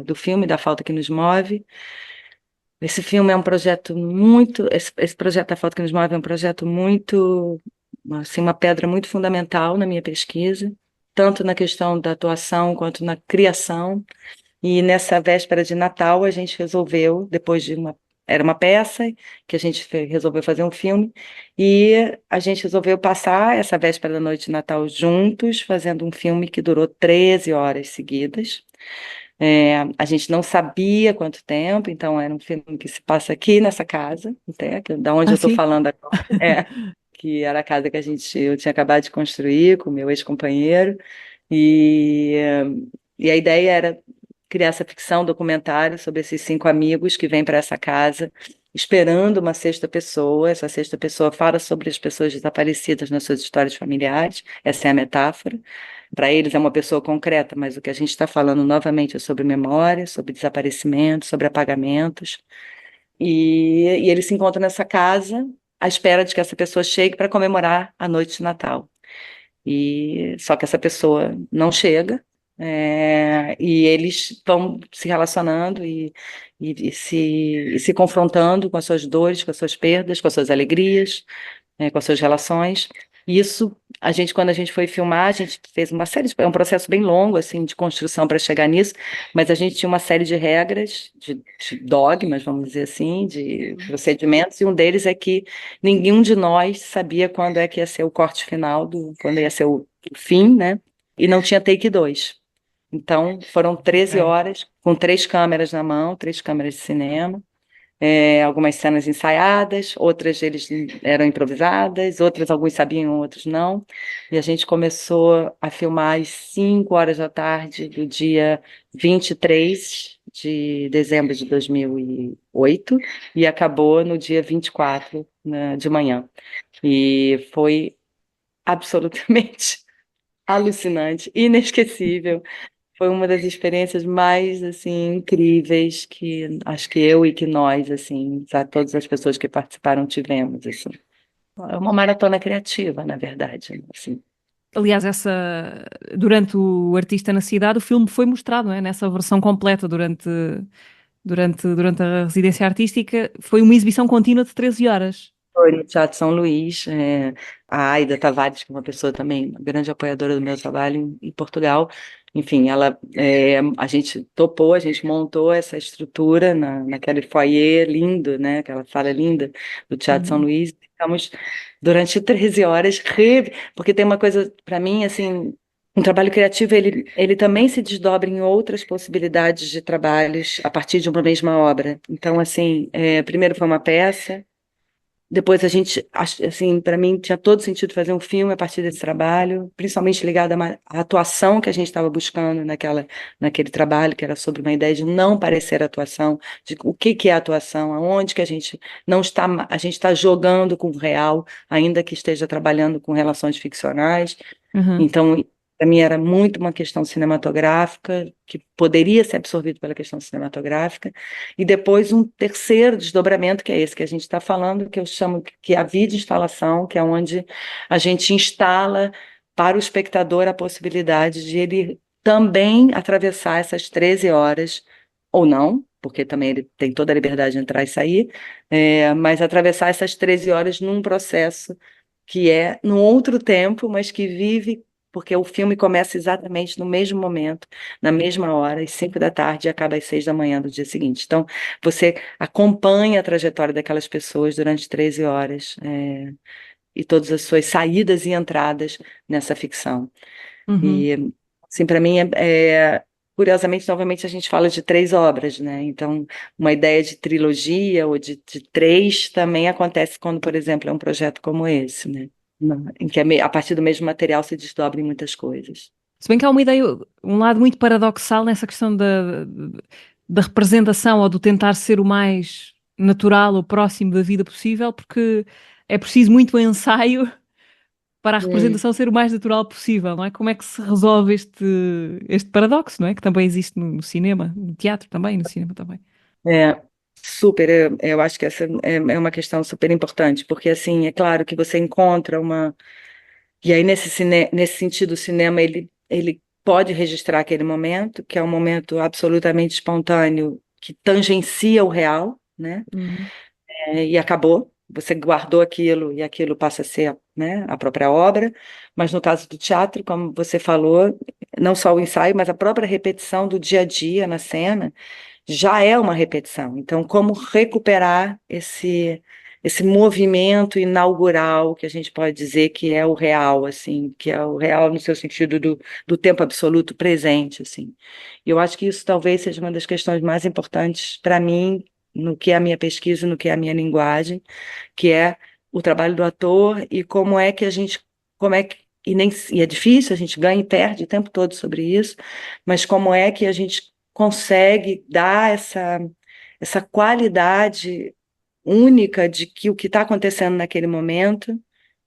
do filme Da Falta que Nos Move. Esse filme é um projeto muito. Esse projeto Da Falta que Nos Move é um projeto muito. Assim, uma pedra muito fundamental na minha pesquisa, tanto na questão da atuação quanto na criação. E nessa véspera de Natal, a gente resolveu, depois de uma. Era uma peça que a gente resolveu fazer um filme, e a gente resolveu passar essa véspera da noite de Natal juntos, fazendo um filme que durou 13 horas seguidas. A gente não sabia quanto tempo, então era um filme que se passa aqui nessa casa, até, da onde Ah, eu estou sim? falando agora. Que era a casa que eu tinha acabado de construir com o meu ex-companheiro. E, e a ideia era criar essa ficção documentário sobre esses 5 amigos que vêm para essa casa esperando uma sexta pessoa. Essa sexta pessoa fala sobre as pessoas desaparecidas nas suas histórias familiares. Essa é a metáfora. Para eles é uma pessoa concreta, mas o que a gente está falando novamente é sobre memória, sobre desaparecimento, sobre apagamentos. E eles se encontram nessa casa à espera de que essa pessoa chegue para comemorar a noite de Natal. E só que essa pessoa não chega, e eles vão se relacionando e se confrontando com as suas dores, com as suas perdas, com as suas alegrias, com as suas relações. E isso, quando a gente foi filmar, a gente fez uma série é um processo bem longo, assim, de construção para chegar nisso, mas a gente tinha uma série de regras, de dogmas, vamos dizer assim, de procedimentos, e um deles é que nenhum de nós sabia quando é que ia ser o corte final, quando ia ser o fim, né? E não tinha take 2. Então, foram 13 Ok. horas, com 3 câmeras na mão, 3 câmeras de cinema, algumas cenas ensaiadas, outras eles eram improvisadas, outras alguns sabiam, outros não. E a gente começou a filmar às 5 horas da tarde do dia 23 de dezembro de 2008 e acabou no dia 24, né, de manhã. E foi absolutamente alucinante, inesquecível. Foi uma das experiências mais, assim, incríveis que acho que eu e que nós, assim, todas as pessoas que participaram tivemos, assim. É uma maratona criativa, na verdade, né, assim. Aliás, durante o Artista na Cidade, o filme foi mostrado, não é? Nessa versão completa durante a residência artística. Foi uma exibição contínua de 13 horas. Foi no Teatro São Luís, a Aida Tavares, que é uma pessoa também, uma grande apoiadora do meu trabalho em Portugal. Enfim, a gente topou, a gente montou essa estrutura naquele foyer lindo, né? Aquela sala linda do Teatro São Uhum. Luís. Ficamos durante 13 horas, porque tem uma coisa, para mim, assim, um trabalho criativo, ele também se desdobra em outras possibilidades de trabalhos a partir de uma mesma obra. Então, assim, primeiro foi uma peça. Depois assim, para mim tinha todo sentido fazer um filme a partir desse trabalho, principalmente ligado à atuação que a gente estava buscando naquele trabalho, que era sobre uma ideia de não parecer atuação, de o que que é atuação, aonde que a gente não está, a gente está jogando com o real, ainda que esteja trabalhando com relações ficcionais. Uhum. Então, Para mim era muito uma questão cinematográfica, que poderia ser absorvido pela questão cinematográfica, e depois um terceiro desdobramento, que é esse que a gente está falando, que eu chamo que é a videoinstalação, que é onde a gente instala para o espectador a possibilidade de ele também atravessar essas 13 horas, ou não, porque também ele tem toda a liberdade de entrar e sair, mas atravessar essas 13 horas num processo que é num outro tempo, mas que vive, porque o filme começa exatamente no mesmo momento, na mesma hora, às 5 da tarde, e acaba às 6 da manhã do dia seguinte. Então, você acompanha a trajetória daquelas pessoas durante 13 horas, e todas as suas saídas e entradas nessa ficção. Uhum. E, assim, para mim, curiosamente, novamente, a gente fala de três obras, né? Então, uma ideia de trilogia ou de três também acontece quando, por exemplo, é um projeto como esse, né? Em que a partir do mesmo material se desdobram em muitas coisas. Se bem que há uma ideia, um lado muito paradoxal nessa questão da representação ou do tentar ser o mais natural ou próximo da vida possível, porque é preciso muito ensaio para a Hum. representação ser o mais natural possível, não é? Como é que se resolve este paradoxo, não é? Que também existe no cinema, no teatro também, no cinema também. É, super, eu acho que essa é uma questão super importante, porque, assim, é claro que você encontra uma. E aí, nesse sentido, o cinema ele pode registrar aquele momento, que é um momento absolutamente espontâneo, que tangencia o real, né? Uhum. E acabou. Você guardou aquilo e aquilo passa a ser, né, a própria obra. Mas no caso do teatro, como você falou, não só o ensaio, mas a própria repetição do dia a dia na cena já é uma repetição. Então, como recuperar esse movimento inaugural que a gente pode dizer que é o real, assim, que é o real no seu sentido do tempo absoluto presente, assim. E eu acho que isso talvez seja uma das questões mais importantes para mim no que é a minha pesquisa, no que é a minha linguagem, que é o trabalho do ator e como é que a gente, como é que e é difícil, a gente ganha e perde o tempo todo sobre isso, mas como é que a gente consegue dar essa qualidade única de que o que está acontecendo naquele momento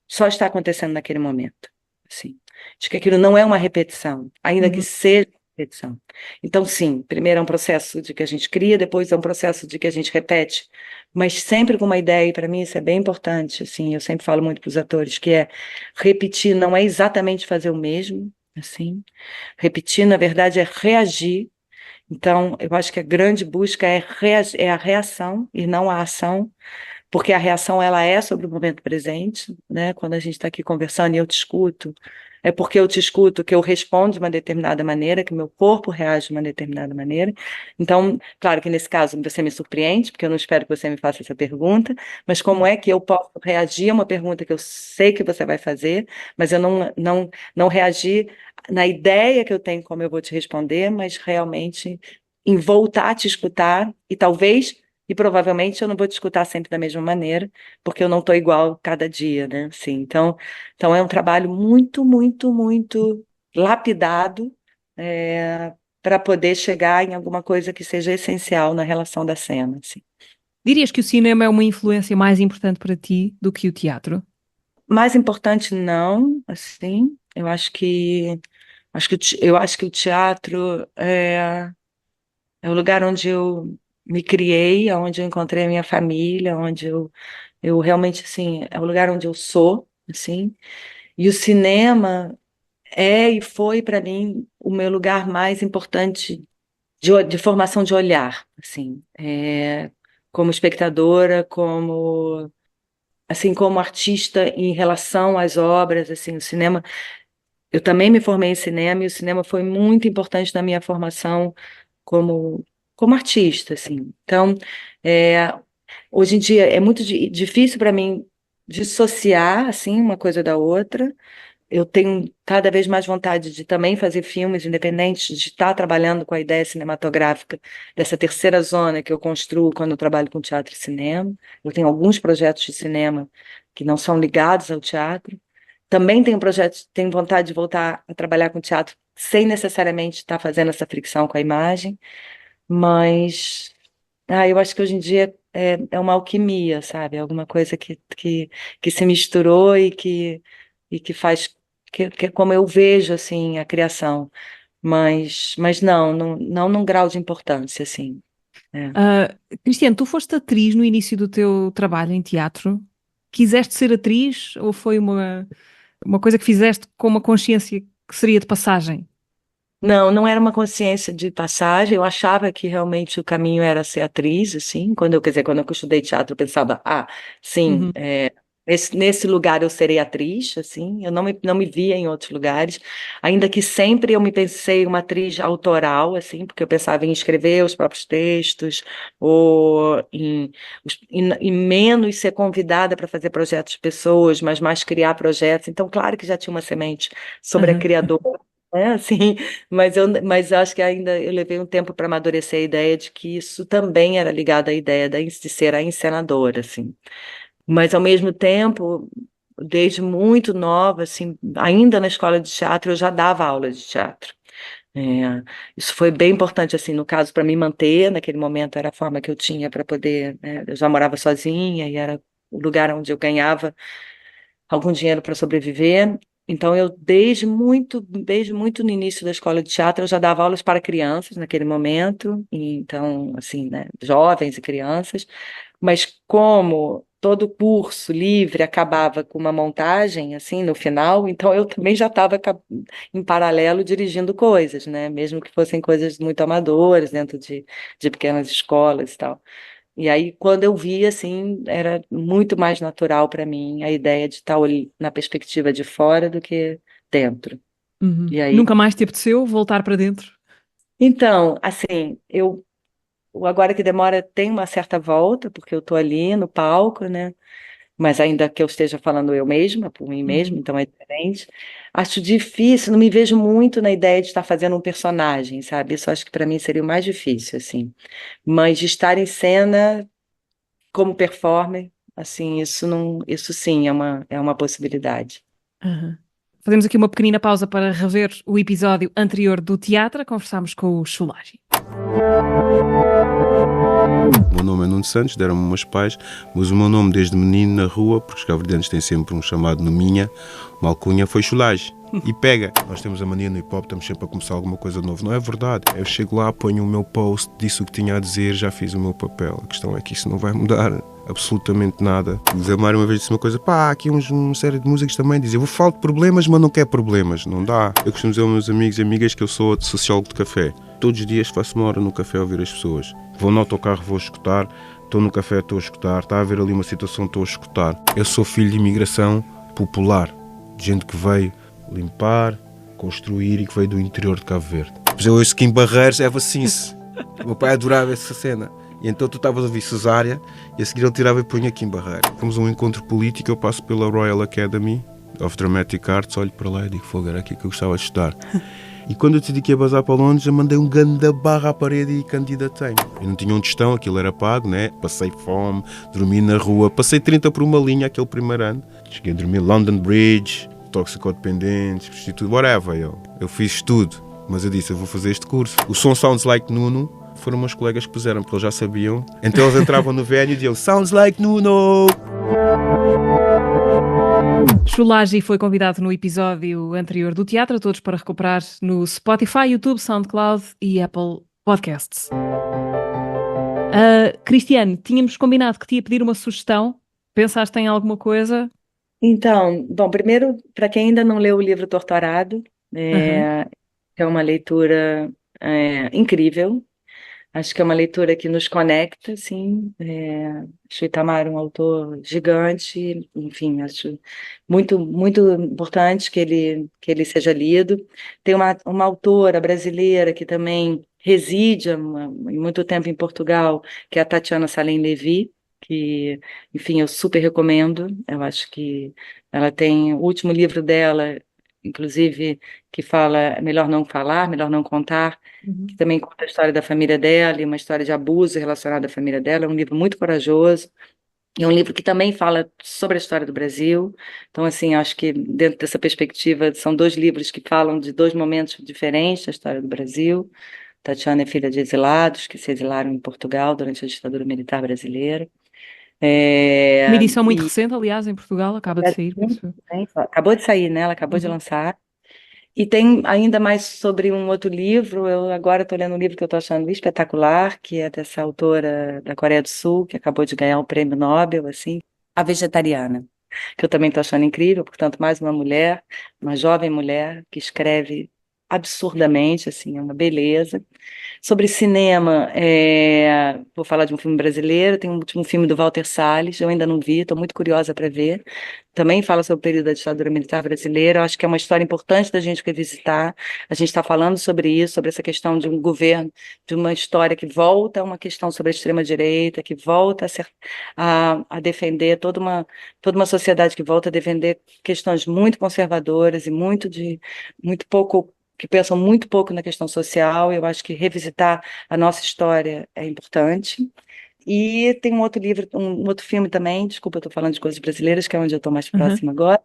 só está acontecendo naquele momento. Assim, de que aquilo não é uma repetição, ainda que Uhum. seja repetição. Então, sim, primeiro é um processo de que a gente cria, depois é um processo de que a gente repete, mas sempre com uma ideia, e para mim isso é bem importante, assim, eu sempre falo muito para os atores, que é repetir não é exatamente fazer o mesmo, assim, repetir, na verdade, é reagir. Então, eu acho que a grande busca é a reação e não a ação, porque a reação ela é sobre o momento presente, né? Quando a gente está aqui conversando e eu te escuto, é porque eu te escuto que eu respondo de uma determinada maneira, que meu corpo reage de uma determinada maneira. Então, claro que nesse caso você me surpreende, porque eu não espero que você me faça essa pergunta, mas como é que eu posso reagir a uma pergunta que eu sei que você vai fazer, mas eu não reagir na ideia que eu tenho como eu vou te responder, mas realmente em voltar a te escutar e talvez e provavelmente eu não vou te escutar sempre da mesma maneira, porque eu não estou igual cada dia, né? Assim, então é um trabalho muito, muito, muito lapidado, para poder chegar em alguma coisa que seja essencial na relação da cena, assim. Dirias que o cinema é uma influência mais importante para ti do que o teatro? Mais importante não, assim, eu acho que o teatro é o lugar onde eu me criei, onde eu encontrei a minha família, onde eu realmente, assim, é o lugar onde eu sou, assim. E o cinema é e foi para mim o meu lugar mais importante de formação de olhar, assim, como espectadora, como artista em relação às obras, assim, o cinema. Eu também me formei em cinema e o cinema foi muito importante na minha formação como como artista, assim. Então, é, hoje em dia é muito difícil para mim dissociar assim uma coisa da outra. Eu tenho cada vez mais vontade de também fazer filmes independentes, de estar trabalhando com a ideia cinematográfica dessa terceira zona que eu construo quando eu trabalho com teatro e cinema. Eu tenho alguns projetos de cinema que não são ligados ao teatro. Também tenho vontade de voltar a trabalhar com teatro sem necessariamente estar fazendo essa fricção com a imagem, mas eu acho que hoje em dia é uma alquimia, sabe? É alguma coisa que se misturou e que faz que é como eu vejo, assim, a criação. Mas não num grau de importância, assim. É. Ah, Cristiane, tu foste atriz no início do teu trabalho em teatro. Quiseste ser atriz ou foi uma coisa que fizeste com uma consciência que seria de passagem? Não era uma consciência de passagem. Eu achava que realmente o caminho era ser atriz, assim. Quer dizer, quando eu estudei teatro, eu pensava, sim, Uhum. nesse lugar eu serei atriz, assim. Eu não me via em outros lugares. Ainda que sempre eu me pensei uma atriz autoral, assim, porque eu pensava em escrever os próprios textos, ou em menos ser convidada para fazer projetos de pessoas, mas mais criar projetos. Então, claro que já tinha uma semente sobre a Aham. criadora. Assim, mas eu acho que ainda eu levei um tempo para amadurecer a ideia de que isso também era ligado à ideia de ser a encenadora, assim. Mas ao mesmo tempo, desde muito nova, assim, ainda na escola de teatro, eu já dava aula de teatro. É, isso foi bem importante, assim, no caso, para me manter, naquele momento era a forma que eu tinha para poder, né, eu já morava sozinha e era o lugar onde eu ganhava algum dinheiro para sobreviver. Então, eu, desde muito no início da escola de teatro, eu já dava aulas para crianças naquele momento, e então, assim, né, jovens e crianças, mas como todo curso livre acabava com uma montagem, assim, no final, então eu também já estava em paralelo dirigindo coisas, né, mesmo que fossem coisas muito amadoras, dentro de pequenas escolas e tal. E aí, quando eu vi, assim, era muito mais natural para mim a ideia de estar na perspectiva de fora do que dentro. Uhum. E aí, Nunca mais te apeteceu voltar para dentro? então, assim, o Agora que Demora tem uma certa volta, porque eu estou ali no palco, né? Mas ainda que eu esteja falando eu mesma, por mim mesma, Uhum. então é diferente. Acho difícil, não me vejo muito na ideia de estar fazendo um personagem, sabe? Isso acho que para mim seria o mais difícil, assim. Mas de estar em cena como performer, assim, isso sim é uma possibilidade. Aham. Fazemos aqui uma pequenina pausa para rever o episódio anterior do teatro. Conversámos com o Chulagi. O meu nome é Nuno Santos, deram-me meus pais, mas o meu nome desde menino na rua, porque os cabo-verdianos têm sempre um chamado no minha, uma alcunha, foi Chulage. E pega. Nós temos a mania no hip-hop, estamos sempre a começar alguma coisa nova. Não é verdade. Eu chego lá, ponho o meu post, disse o que tinha a dizer, já fiz o meu papel. A questão é que isso não vai mudar absolutamente nada. O Zé Mário uma vez disse uma coisa, aqui uma série de músicos também dizem, eu falo de problemas, mas não quero problemas. Não dá. Eu costumo dizer aos meus amigos e amigas que eu sou sociólogo de café. Todos os dias faço uma hora no café a ouvir as pessoas. Vou no autocarro, vou escutar. Estou no café, estou a escutar. Está a haver ali uma situação, estou a escutar. Eu sou filho de imigração popular. De gente que veio limpar, construir e que veio do interior de Cabo Verde. Mas eu ouço Kim Barreiros, Eva Cince. O meu pai adorava essa cena. E então tu estavas a ouvir Cesária e a seguir ele tirava e punha Kim Barreiros. Fomos a um encontro político, eu passo pela Royal Academy of Dramatic Arts, olho para lá e digo, fogo, era aqui que eu gostava de estudar. E quando eu decidi que ia bazar para Londres, eu mandei um ganda barra à parede e candidatei. Eu não tinha um tostão, aquilo era pago, né? Passei fome, dormi na rua, passei 30 por uma linha aquele primeiro ano. Cheguei a dormir London Bridge, toxicodependentes, prostituto, whatever. Eu fiz tudo, mas eu disse, eu vou fazer este curso. O som Sounds Like Nuno foram meus colegas que puseram, porque eles já sabiam. Então eles entravam no venue e diziam, Sounds Like Nuno! Chulagi foi convidado no episódio anterior do teatro, todos para recuperar no Spotify, YouTube, SoundCloud e Apple Podcasts. Cristiane, tínhamos combinado que te ia pedir uma sugestão. Pensaste em alguma coisa? Então, bom, primeiro, para quem ainda não leu o livro Torturado, Aham. é uma leitura incrível. Acho que é uma leitura que nos conecta, assim. Acho o Itamar um autor gigante, enfim, acho muito importante que ele seja lido. Tem uma autora brasileira que também reside há muito tempo em Portugal, que é a Tatiana Salem Levi, que, enfim, eu super recomendo. Eu acho que ela tem o último livro dela, inclusive, que fala Melhor Não Falar, Melhor Não Contar, que Uhum. também conta a história da família dela e uma história de abuso relacionada à família dela. É um livro muito corajoso. E é um livro que também fala sobre a história do Brasil. Então, assim, acho que dentro dessa perspectiva, são dois livros que falam de dois momentos diferentes da história do Brasil. Tatiana é filha de exilados que se exilaram em Portugal durante a ditadura militar brasileira. Uma É, edição muito e recente, aliás, em Portugal, acaba de sair, penso eu. acabou de sair, né? Ela acabou de Uhum. lançar. E tem ainda mais sobre um outro livro. Eu agora estou lendo um livro que eu estou achando espetacular, que é dessa autora da Coreia do Sul, que acabou de ganhar um prêmio Nobel, assim, A Vegetariana, que eu também estou achando incrível, portanto, mais uma mulher, uma jovem mulher que escreve absurdamente, assim, é uma beleza. Sobre cinema, vou falar de um filme brasileiro, tem um filme do Walter Salles, eu ainda não vi, estou muito curiosa para ver. Também fala sobre o período da ditadura militar brasileira, eu acho que é uma história importante da gente revisitar. A gente está falando sobre isso, sobre essa questão de um governo, de uma história que volta a uma questão sobre a extrema-direita, que volta a defender toda uma sociedade que volta a defender questões muito conservadoras e muito pouco que pensam muito pouco na questão social. Eu acho que revisitar a nossa história é importante. E tem um outro livro, um outro filme também, desculpa, eu estou falando de coisas brasileiras, que é onde eu estou mais Uhum. próxima agora,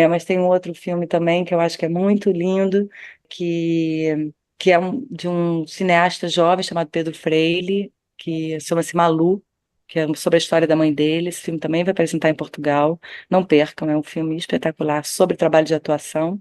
mas tem um outro filme também que eu acho que é muito lindo, que é de um cineasta jovem chamado Pedro Freire, que chama-se Malu, que é sobre a história da mãe dele. Esse filme também vai apresentar em Portugal. Não percam, é um filme espetacular sobre trabalho de atuação.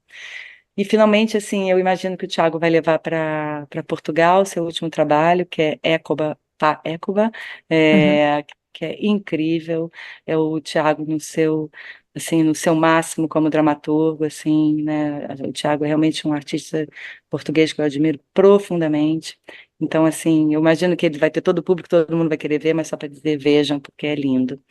E finalmente, assim, eu imagino que o Thiago vai levar para Portugal seu último trabalho, que é Écuba, Pá Écuba, Uhum. que é incrível. É o Thiago no seu, assim, no seu máximo como dramaturgo, assim, né? O Thiago é realmente um artista português que eu admiro profundamente. Então, assim, eu imagino que ele vai ter todo o público, todo mundo vai querer ver, mas só para dizer, vejam, porque é lindo.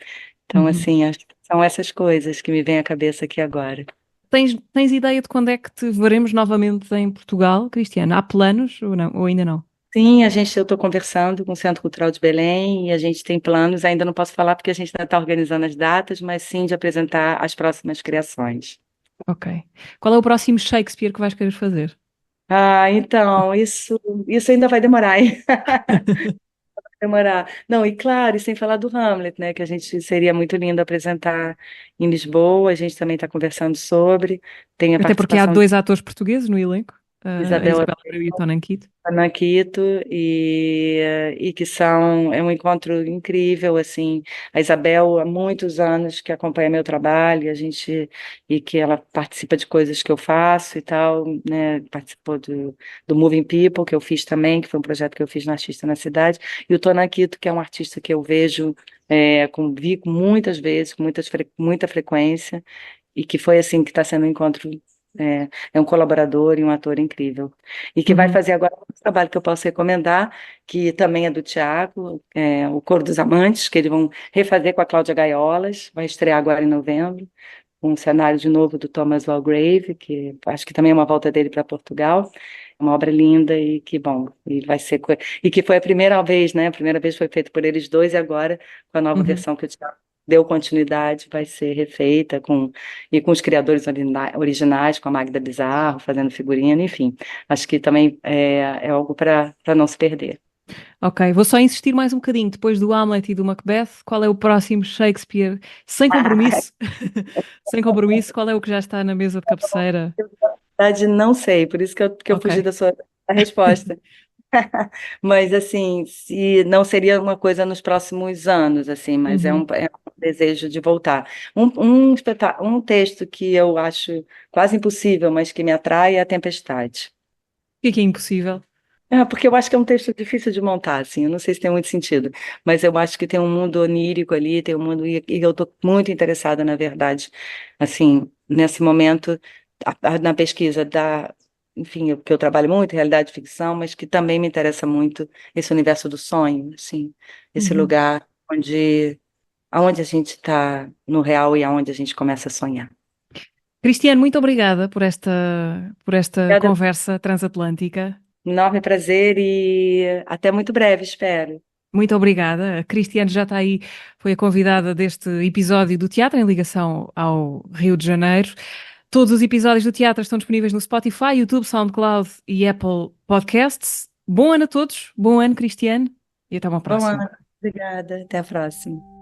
Então, Uhum. assim, acho que são essas coisas que me vêm à cabeça aqui agora. Tens ideia de quando é que te veremos novamente em Portugal, Cristiana? Há planos ou não? Ou ainda não? Sim, eu estou conversando com o Centro Cultural de Belém e a gente tem planos, ainda não posso falar porque a gente ainda está organizando as datas, mas sim de apresentar as próximas criações. Ok. Qual é o próximo Shakespeare que vais querer fazer? Ah, então, isso ainda vai demorar, hein? Vai demorar. Não, e claro, e sem falar do Hamlet, né, que a gente seria muito lindo apresentar em Lisboa, a gente também está conversando sobre, tem a Até porque há participação de dois atores portugueses no elenco, a Isabel Isabela Abreu e o Tonan Quito. Anaquito e que é um encontro incrível assim. A Isabel há muitos anos que acompanha meu trabalho e que ela participa de coisas que eu faço e tal, né? Participou do Moving People que eu fiz também, que foi um projeto que eu fiz no Artista na Cidade, e o Tonaquito, que é um artista que eu vejo vi muitas vezes, com muita frequência e que foi assim que está sendo um encontro. É um colaborador e um ator incrível. E que vai Uhum. fazer agora um trabalho que eu posso recomendar, que também é do Tiago, o Coro dos Amantes, que eles vão refazer com a Cláudia Gaiolas, vai estrear agora em novembro, um cenário de novo do Thomas Walgrave, que acho que também é uma volta dele para Portugal. É uma obra linda e que bom, e vai ser e que foi a primeira vez, né? A primeira vez foi feito por eles dois e agora com a nova Uhum. versão que o Tiago deu continuidade, vai ser refeita com os criadores originais, com a Magda Bizarro fazendo figurino, enfim. Acho que também é algo para não se perder. Ok, vou só insistir mais um bocadinho. Depois do Hamlet e do Macbeth, qual é o próximo Shakespeare? Sem compromisso. Sem compromisso, qual é o que já está na mesa de cabeceira? Na verdade, não sei, por isso que eu Ok. fugi da sua da resposta. Mas, assim, se não seria uma coisa nos próximos anos, assim, mas Uhum. é um desejo de voltar. Um texto que eu acho quase impossível, mas que me atrai é A Tempestade. O que é impossível? Porque eu acho que é um texto difícil de montar, assim, eu não sei se tem muito sentido, mas eu acho que tem um mundo onírico ali, tem um mundo, e eu estou muito interessada, na verdade, assim, nesse momento, na pesquisa enfim, que eu trabalho muito, realidade e ficção, mas que também me interessa muito esse universo do sonho, assim, esse Uhum. lugar aonde a gente está no real e aonde a gente começa a sonhar. Cristiano, muito obrigada por esta Obrigada, conversa transatlântica. enorme prazer e até muito breve, espero. Muito obrigada. A Cristiane já está aí, foi a convidada deste episódio do Teatro em ligação ao Rio de Janeiro. Todos os episódios do teatro estão disponíveis no Spotify, YouTube, SoundCloud e Apple Podcasts. Bom ano a todos, bom ano, Cristiane, e até uma Bom próxima. ano, obrigada, até a próxima.